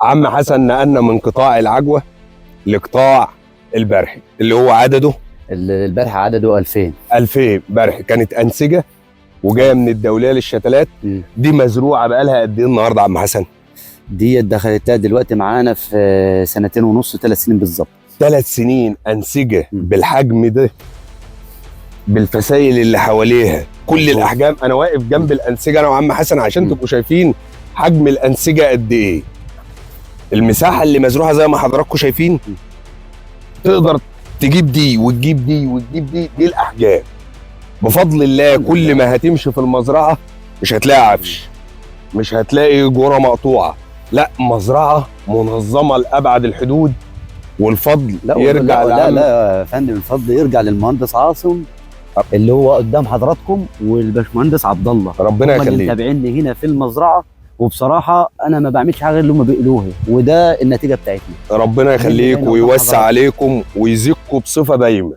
عم حسن نقلنا من قطاع العجوه لقطاع البرحي اللي هو عدده البارحه عدده 2000. 2000 برحي. كانت انسجه وجايه من الدوليه للشتلات. دي مزروعه بقالها قد ايه النهارده يا عم حسن؟ دي دخلتها دلوقتي معانا في 2.5 3 سنين بالظبط. 3 سنين انسجه بالحجم ده، بالفسائل اللي حواليها، كل الاحجام. انا واقف جنب الانسجه انا وعم حسن عشان تبقوا شايفين حجم الانسجه قد ايه. المساحه اللي مزروعه زي ما حضراتكم شايفين، تقدر تجيب دي وتجيب دي وتجيب دي. دي الاحجام بفضل الله. كل ما هتمشي في المزرعه مش هتلاقي عفش، مش هتلاقي جوره مقطوعه، لا مزرعه منظمه لابعد الحدود. والفضل يرجع لا يا فندم، الفضل يرجع للمهندس عاصم اللي هو قدام حضراتكم، والباشمهندس عبد الله. ربنا يخليك. اللي متابعيني هنا في المزرعه، وبصراحه انا ما بعملش حاجه غير اللي هم بيقولوها، وده النتيجه بتاعتنا. ربنا يخليك ويوسع عليكم ويزيدكم بصفه دايمه.